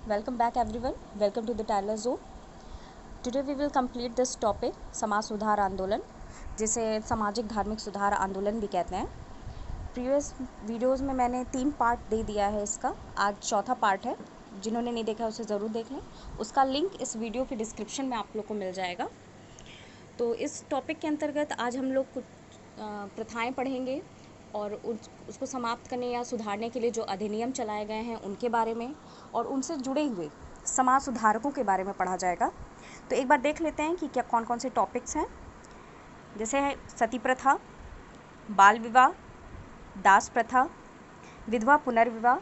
Welcome back everyone. Welcome to the Tyler Zone. Today we will complete this topic समाज सुधार आंदोलन, जिसे सामाजिक धार्मिक सुधार आंदोलन भी कहते हैं। प्रीवियस वीडियोस में मैंने 3 पार्ट दे दिया है इसका, आज चौथा पार्ट है। जिन्होंने नहीं देखा उसे ज़रूर देख लें, उसका लिंक इस वीडियो के डिस्क्रिप्शन में आप लोग को मिल जाएगा। तो इस टॉपिक के अंतर्गत आज हम लोग कुछ प्रथाएं पढ़ेंगे और उसको समाप्त करने या सुधारने के लिए जो अधिनियम चलाए गए हैं उनके बारे में और उनसे जुड़े हुए समाज सुधारकों के बारे में पढ़ा जाएगा। तो एक बार देख लेते हैं कि क्या कौन कौन से टॉपिक्स हैं। जैसे है सती प्रथा, बाल विवाह, दास प्रथा, विधवा पुनर्विवाह।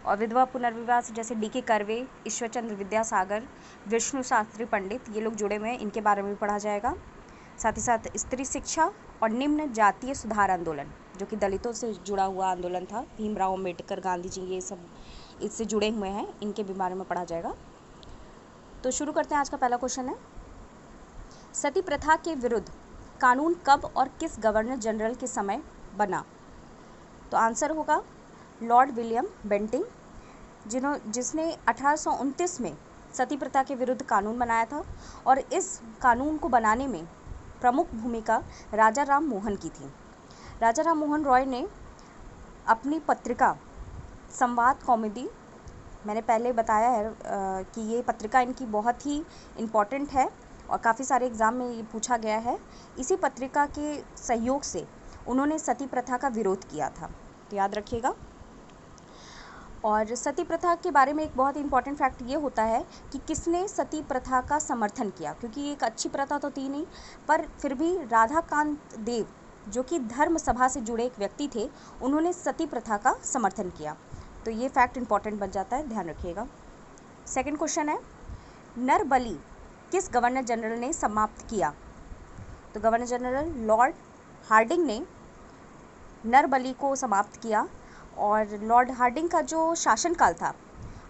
और विधवा पुनर्विवाह से जैसे डी के कर्वे, ईश्वरचंद्र विद्यासागर, विष्णु शास्त्री पंडित, ये लोग जुड़े हुए हैं, इनके बारे में भी पढ़ा जाएगा। साथ ही साथ स्त्री शिक्षा और निम्न जातीय सुधार आंदोलन, जो कि दलितों से जुड़ा हुआ आंदोलन था, भीमराव अम्बेडकर, गांधी जी, ये सब इससे जुड़े हुए हैं, इनके भी बारे में पढ़ा जाएगा। तो शुरू करते हैं। आज का पहला क्वेश्चन है, सती प्रथा के विरुद्ध कानून कब और किस गवर्नर जनरल के समय बना? तो आंसर होगा लॉर्ड विलियम बेंटिंग, जिसने 1829 में सती प्रथा के विरुद्ध कानून बनाया था। और इस कानून को बनाने में प्रमुख भूमिका राजा राम मोहन की थी। राजा राम मोहन रॉय ने अपनी पत्रिका संवाद कौमुदी, मैंने पहले बताया है कि ये पत्रिका इनकी बहुत ही इम्पॉर्टेंट है और काफ़ी सारे एग्ज़ाम में ये पूछा गया है। इसी पत्रिका के सहयोग से उन्होंने सती प्रथा का विरोध किया था, तो याद रखिएगा। और सती प्रथा के बारे में एक बहुत इंपॉर्टेंट फैक्ट ये होता है कि किसने सती प्रथा का समर्थन किया, क्योंकि ये एक अच्छी प्रथा तो थी नहीं, पर फिर भी राधाकांत देव, जो कि धर्म सभा से जुड़े एक व्यक्ति थे, उन्होंने सती प्रथा का समर्थन किया। तो ये फैक्ट इंपॉर्टेंट बन जाता है, ध्यान रखिएगा। सेकंड क्वेश्चन है, नर बलि किस गवर्नर जनरल ने समाप्त किया? तो गवर्नर जनरल लॉर्ड हार्डिंग ने नर बलि को समाप्त किया। और लॉर्ड हार्डिंग का जो शासनकाल था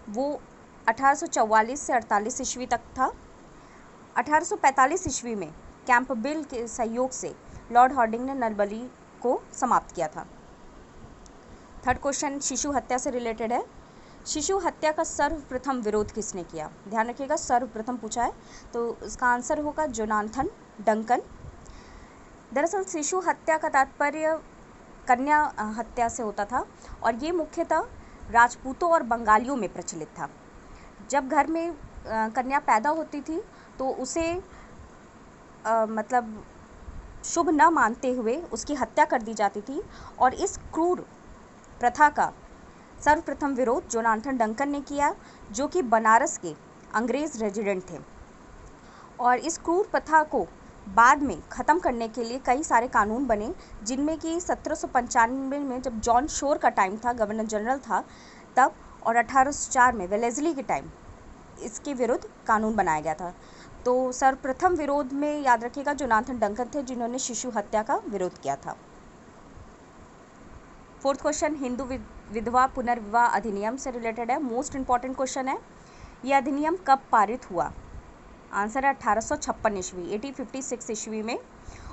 वो 1844 से 48 ईस्वी तक था। 1845 ईस्वी में कैंपबेल के सहयोग से लॉर्ड हार्डिंग ने नर बलि को समाप्त किया था। थर्ड क्वेश्चन शिशु हत्या से रिलेटेड है। शिशु हत्या का सर्वप्रथम विरोध किसने किया? ध्यान रखिएगा, सर्वप्रथम पूछा है, तो इसका आंसर होगा जोनाथन डंकन। दरअसल शिशु हत्या का तात्पर्य कन्या हत्या से होता था और ये मुख्यतः राजपूतों और बंगालियों में प्रचलित था। जब घर में कन्या पैदा होती थी तो उसे मतलब शुभ न मानते हुए उसकी हत्या कर दी जाती थी। और इस क्रूर प्रथा का सर्वप्रथम विरोध जोनाथन डंकन ने किया, जो कि बनारस के अंग्रेज़ रेजिडेंट थे। और इस क्रूर प्रथा को बाद में ख़त्म करने के लिए कई सारे कानून बने, जिनमें कि 1795 में जब जॉन शोर का टाइम था, गवर्नर जनरल था तब, और 1804 में वेलेस्ली के टाइम इसके विरुद्ध कानून बनाया गया था। तो सर्वप्रथम विरोध में याद रखिएगा जोनाथन डंकन थे, जिन्होंने शिशु हत्या का विरोध किया था। फोर्थ क्वेश्चन हिंदू विधवा पुनर्विवाह अधिनियम से रिलेटेड है, मोस्ट इंपॉर्टेंट क्वेश्चन है। यह अधिनियम कब पारित हुआ? आंसर है 1856 ईस्वी, 1856 ईस्वी में।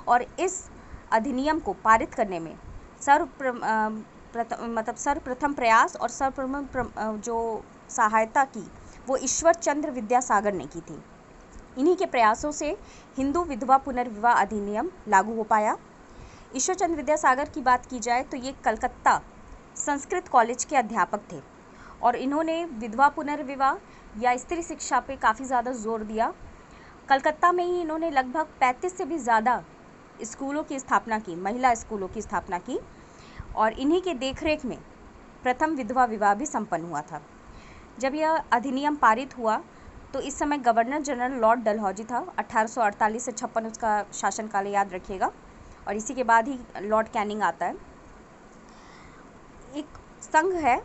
और इस अधिनियम को पारित करने में सर्वप्रथम प्रयास और सर्वप्रथम जो सहायता की वो ईश्वरचंद्र विद्यासागर ने की थी। इन्हीं के प्रयासों से हिंदू विधवा पुनर्विवाह अधिनियम लागू हो पाया। ईश्वरचंद्र विद्यासागर की बात की जाए तो ये कलकत्ता संस्कृत कॉलेज के अध्यापक थे और इन्होंने विधवा पुनर्विवाह या स्त्री शिक्षा पे काफ़ी ज़्यादा जोर दिया। कलकत्ता में ही इन्होंने लगभग 35 से भी ज़्यादा स्कूलों की स्थापना की, महिला स्कूलों की स्थापना की। और इन्हीं के देखरेख में प्रथम विधवा विवाह भी संपन्न हुआ था। जब यह अधिनियम पारित हुआ तो इस समय गवर्नर जनरल लॉर्ड डलहौजी था। 1848 से 56 उसका शासनकाल, याद रखिएगा। और इसी के बाद ही लॉर्ड कैनिंग आता है। एक संघ है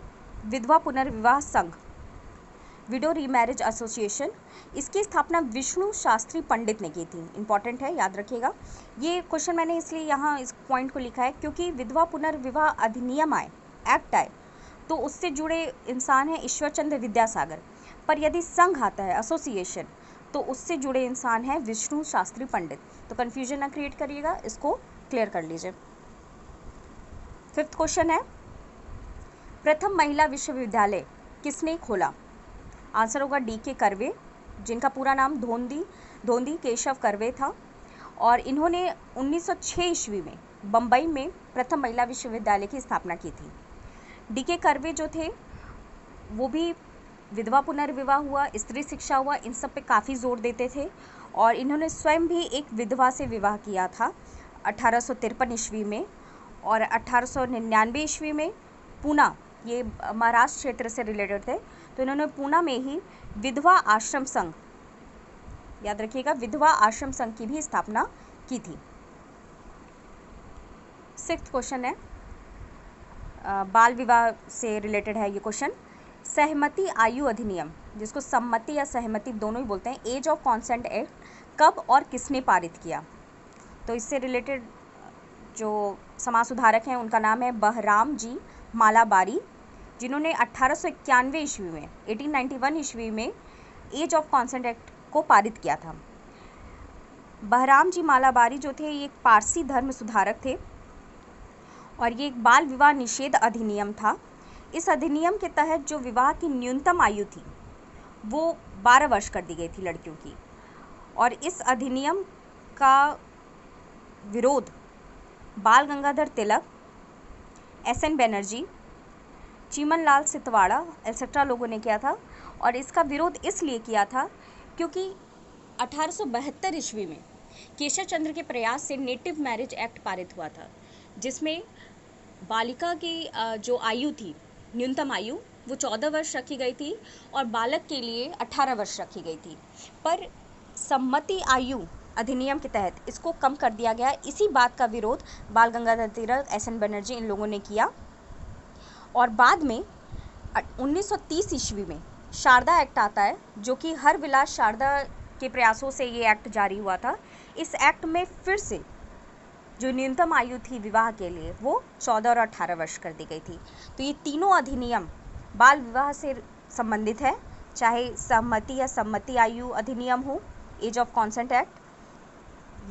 विधवा पुनर्विवाह संघ, विडो रीमैरिज एसोसिएशन। इसकी स्थापना विष्णु शास्त्री पंडित ने की थी। इंपॉर्टेंट है, याद रखिएगा। ये क्वेश्चन मैंने इसलिए यहाँ इस पॉइंट को लिखा है क्योंकि विधवा पुनर्विवाह अधिनियम आए, एक्ट आए, तो उससे जुड़े इंसान है ईश्वरचंद्र विद्यासागर, पर यदि संघ आता है, एसोसिएशन, तो उससे जुड़े इंसान है विष्णु शास्त्री पंडित। तो कन्फ्यूजन ना क्रिएट करिएगा, इसको क्लियर कर लीजिए। फिफ्थ क्वेश्चन है, प्रथम महिला विश्वविद्यालय किसने खोला? आंसर होगा D.K. कर्वे, जिनका पूरा नाम धोंदी केशव कर्वे था, और इन्होंने 1906 ईस्वी में बम्बई में प्रथम महिला विश्वविद्यालय की स्थापना की थी। D.K. कर्वे जो थे वो भी विधवा पुनर्विवाह हुआ, स्त्री शिक्षा हुआ, इन सब पे काफ़ी जोर देते थे, और इन्होंने स्वयं भी एक विधवा से विवाह किया था 1853 ईस्वी में, और 1899 ईस्वी में पूना, ये महाराष्ट्र क्षेत्र से रिलेटेड थे, तो इन्होंने पूना में ही विधवा आश्रम संघ, याद रखिएगा, विधवा आश्रम संघ की भी स्थापना की थी। 6th क्वेश्चन है, बाल विवाह से रिलेटेड है ये क्वेश्चन। सहमति आयु अधिनियम, जिसको सम्मति या सहमति दोनों ही बोलते हैं, एज ऑफ कॉन्सेंट एक्ट कब और किसने पारित किया? तो इससे रिलेटेड जो समाज सुधारक हैं उनका नाम है बहराम जी मालाबारी, जिन्होंने 1891 ईस्वी में 1891 ईस्वी में एज ऑफ कॉन्सेंट एक्ट को पारित किया था। बहराम जी मालाबारी जो थे ये एक पारसी धर्म सुधारक थे, और ये एक बाल विवाह निषेध अधिनियम था। इस अधिनियम के तहत जो विवाह की न्यूनतम आयु थी वो 12 वर्ष कर दी गई थी लड़कियों की, और इस अधिनियम का विरोध बाल गंगाधर तिलक, एस.एन. बनर्जी, चीमन लाल सितवाड़ा एटसेट्रा लोगों ने किया था, और इसका विरोध इसलिए किया था क्योंकि 1872 ईस्वी में केशव चंद्र के प्रयास से नेटिव मैरिज एक्ट पारित हुआ था, जिसमें बालिका की जो आयु थी, न्यूनतम आयु, वो 14 वर्ष रखी गई थी, और बालक के लिए 18 वर्ष रखी गई थी। पर सम्मति आयु अधिनियम के तहत इसको कम कर दिया गया। इसी बात का विरोध बाल गंगाधर तिलक, एस.एन. बनर्जी, इन लोगों ने किया, और बाद में 1930 ईस्वी में शारदा एक्ट आता है, जो कि हर विलास शारदा के प्रयासों से ये एक्ट जारी हुआ था। इस एक्ट में फिर से जो न्यूनतम आयु थी विवाह के लिए वो 14 और 18 वर्ष कर दी गई थी। तो ये तीनों अधिनियम बाल विवाह से संबंधित है, चाहे सहमति या सम्मति आयु अधिनियम हो, एज ऑफ कॉन्सेंट एक्ट,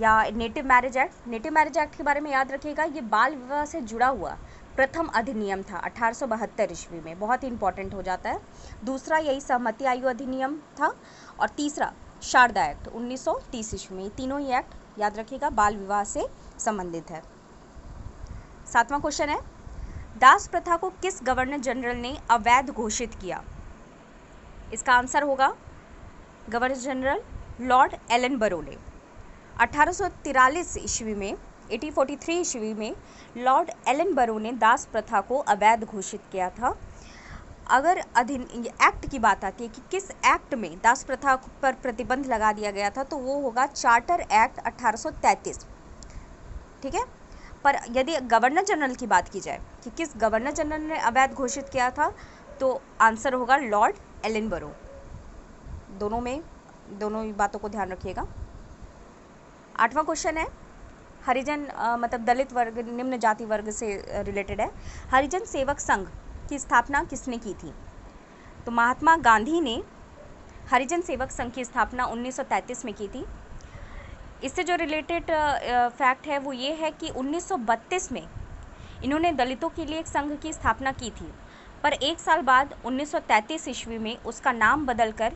या native marriage act. Native marriage act के बारे में याद रखिएगा, ये बाल विवाह से जुड़ा हुआ प्रथम अधिनियम था 1872 ईस्वी में, बहुत ही इंपॉर्टेंट हो जाता है। दूसरा यही सहमति आयु अधिनियम था, और तीसरा शारदा एक्ट 1930 ईस्वी में। तीनों ही एक्ट याद रखिएगा बाल विवाह से संबंधित है। 7वां क्वेश्चन है, दास प्रथा को किस गवर्नर जनरल ने अवैध घोषित किया? इसका आंसर होगा गवर्नर जनरल लॉर्ड एलन बरो ने। 1843 ईस्वी में 1843 ईस्वी में लॉर्ड एलन बरो ने दास प्रथा को अवैध घोषित किया था। अगर एक्ट की बात आती है कि किस एक्ट में दास प्रथा पर प्रतिबंध लगा दिया गया था, तो वो होगा चार्टर एक्ट 1833, ठीक है। पर यदि गवर्नर जनरल की बात की जाए कि किस गवर्नर जनरल ने अवैध घोषित किया था, तो आंसर होगा लॉर्ड एलन बरो। दोनों ही बातों को ध्यान रखिएगा। 8वां क्वेश्चन है, हरिजन मतलब दलित वर्ग, निम्न जाति वर्ग से रिलेटेड है। हरिजन सेवक संघ की स्थापना किसने की थी? तो महात्मा गांधी ने हरिजन सेवक संघ की स्थापना 1933 में की थी। इससे जो रिलेटेड फैक्ट है वो ये है कि 1932 में इन्होंने दलितों के लिए एक संघ की स्थापना की थी, पर एक साल बाद 1933 ईस्वी में उसका नाम बदलकर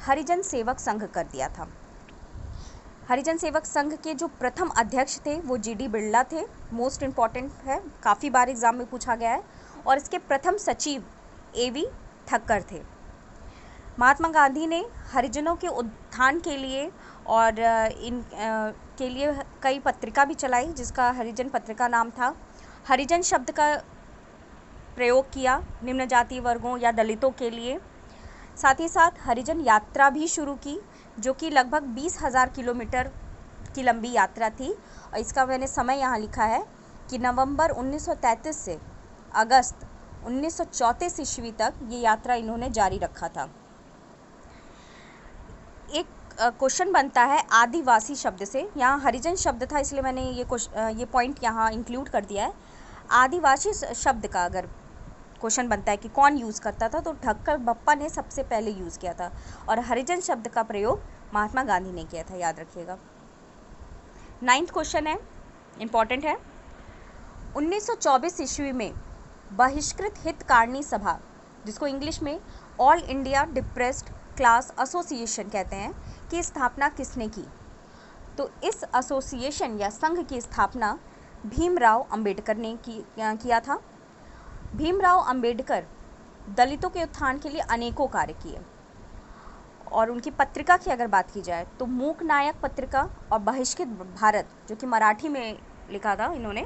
हरिजन सेवक संघ कर दिया था। हरिजन सेवक संघ के जो प्रथम अध्यक्ष थे वो जी.डी. बिरला थे, मोस्ट इम्पॉर्टेंट है, काफ़ी बार एग्जाम में पूछा गया है, और इसके प्रथम सचिव ए.वी. ठक्कर थे। महात्मा गांधी ने हरिजनों के उत्थान के लिए और के लिए कई पत्रिका भी चलाई, जिसका हरिजन पत्रिका नाम था। हरिजन शब्द का प्रयोग किया निम्न जाति वर्गों या दलितों के लिए। साथ ही साथ हरिजन यात्रा भी शुरू की, जो कि लगभग 20,000 किलोमीटर की लंबी यात्रा थी, और इसका मैंने समय यहाँ लिखा है कि नवंबर 1933 से अगस्त 1934 ईस्वी तक ये यात्रा इन्होंने जारी रखा था। एक क्वेश्चन बनता है आदिवासी शब्द से, यहाँ हरिजन शब्द था इसलिए मैंने ये पॉइंट यहाँ इंक्लूड कर दिया है। आदिवासी शब्द का अगर क्वेश्चन बनता है कि कौन यूज़ करता था, तो ठक्कर बप्पा ने सबसे पहले यूज़ किया था, और हरिजन शब्द का प्रयोग महात्मा गांधी ने किया था, याद रखिएगा। 9th क्वेश्चन है, इम्पॉर्टेंट है। 1924 ईस्वी में बहिष्कृत हितकारिणी सभा जिसको इंग्लिश में all India depressed class association कहते हैं, की स्थापना किसने की? तो इस एसोसिएशन या संघ की स्थापना भीमराव अंबेडकर ने किया था। भीमराव अंबेडकर दलितों के उत्थान के लिए अनेकों कार्य किए, और उनकी पत्रिका की अगर बात की जाए तो मूक नायक पत्रिका और बहिष्कृत भारत, जो कि मराठी में लिखा था इन्होंने,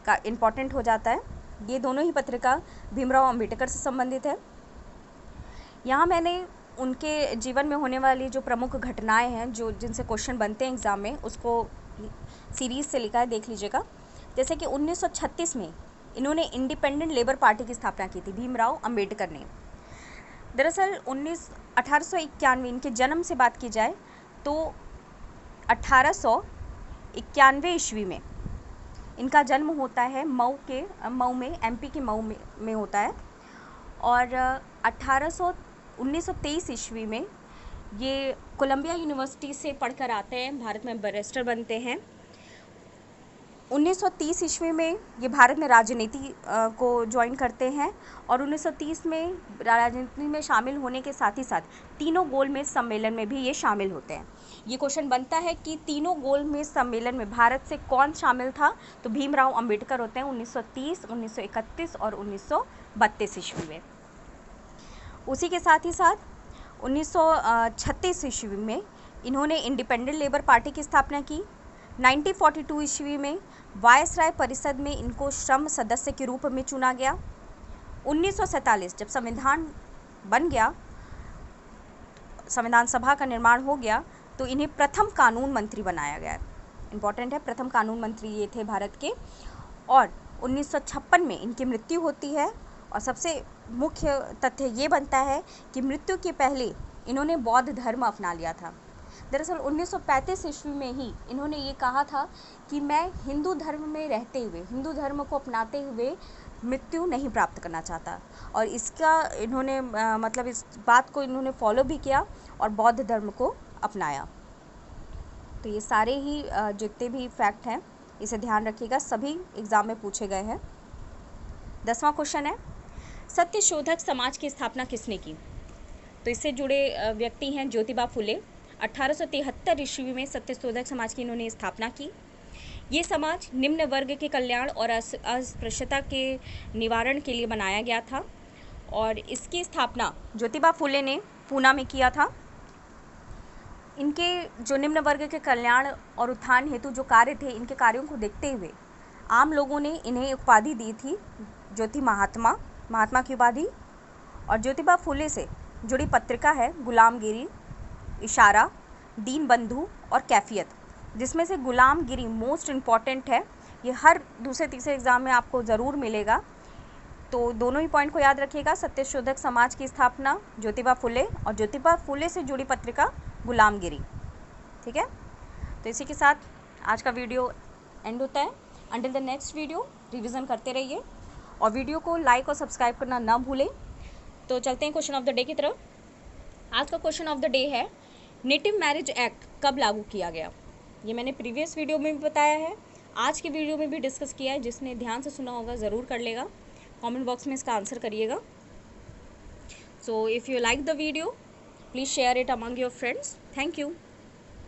का इम्पोर्टेंट हो जाता है। ये दोनों ही पत्रिका भीमराव अंबेडकर से संबंधित है। यहाँ मैंने उनके जीवन में होने वाली जो प्रमुख घटनाएं हैं, जो जिनसे क्वेश्चन बनते हैं एग्ज़ाम में, उसको सीरीज़ से लिखा है, देख लीजिएगा। जैसे कि 1936 में इन्होंने इंडिपेंडेंट लेबर पार्टी की स्थापना की थी, भीमराव अंबेडकर ने। दरअसल 1891 इनके जन्म से बात की जाए तो 1891 ईस्वी में इनका जन्म होता है मऊ में, एमपी के मऊ में होता है। और 1923 ईस्वी में ये कोलंबिया यूनिवर्सिटी से पढ़कर आते हैं, भारत में बैरिस्टर बनते हैं। 1930 ईस्वी में ये भारत में राजनीति को ज्वाइन करते हैं, और 1930 में राजनीति में शामिल होने के साथ ही साथ तीनों गोलमेज सम्मेलन में भी ये शामिल होते हैं। ये क्वेश्चन बनता है कि तीनों गोलमेज सम्मेलन में भारत से कौन शामिल था? तो भीमराव अंबेडकर होते हैं 1930, 1931 और 1932 ईस्वी में। उसी के साथ ही साथ 1936 ईस्वी में इन्होंने इंडिपेंडेंट लेबर पार्टी की स्थापना की। 1942 ईस्वी में वायसराय परिषद में इनको श्रम सदस्य के रूप में चुना गया। 1947 जब संविधान बन गया, संविधान सभा का निर्माण हो गया, तो इन्हें प्रथम कानून मंत्री बनाया गया। इम्पॉर्टेंट है, प्रथम कानून मंत्री ये थे भारत के। और 1956 में इनकी मृत्यु होती है, और सबसे मुख्य तथ्य ये बनता है कि मृत्यु के पहले इन्होंने बौद्ध धर्म अपना लिया था। दरअसल 1935 ईस्वी में ही इन्होंने ये कहा था कि मैं हिंदू धर्म में रहते हुए, हिंदू धर्म को अपनाते हुए मृत्यु नहीं प्राप्त करना चाहता, और इसका इन्होंने मतलब इस बात को इन्होंने फॉलो भी किया और बौद्ध धर्म को अपनाया। तो ये सारे ही जितने भी फैक्ट हैं इसे ध्यान रखिएगा, सभी एग्ज़ाम में पूछे गए हैं। 10वां क्वेश्चन है, सत्यशोधक समाज की स्थापना किसने की? तो इससे जुड़े व्यक्ति हैं ज्योतिबा फुले। 1873 ईस्वी में सत्यशोधक समाज की इन्होंने स्थापना की। ये समाज निम्न वर्ग के कल्याण और अस्पृश्यता के निवारण के लिए बनाया गया था, और इसकी स्थापना ज्योतिबा फुले ने पूना में किया था। इनके जो निम्न वर्ग के कल्याण और उत्थान हेतु जो कार्य थे, इनके कार्यों को देखते हुए आम लोगों ने इन्हें उपाधि दी थी, ज्योति महात्मा की उपाधि। और ज्योतिबा फुले से जुड़ी पत्रिका है गुलामगिरी, इशारा, दीन बंधु और कैफियत, जिसमें से गुलामगिरी मोस्ट इम्पॉर्टेंट है। ये हर दूसरे तीसरे एग्ज़ाम में आपको ज़रूर मिलेगा, तो दोनों ही पॉइंट को याद रखिएगा। सत्यशोधक समाज की स्थापना ज्योतिबा फुले, और ज्योतिबा फुले से जुड़ी पत्रिका गुलामगिरी। ठीक है, तो इसी के साथ आज का वीडियो एंड होता है। Until the next video revision करते रहिए, और वीडियो को लाइक और सब्सक्राइब करना ना भूलें। तो चलते हैं क्वेश्चन ऑफ द डे की तरफ। आज का क्वेश्चन ऑफ द डे है, नेटिव मैरिज एक्ट कब लागू किया गया? ये मैंने प्रीवियस वीडियो में भी बताया है, आज के वीडियो में भी डिस्कस किया है। जिसने ध्यान से सुना होगा ज़रूर कर लेगा, कमेंट बॉक्स में इसका आंसर करिएगा। So if you like the video, please share it among your friends. Thank you.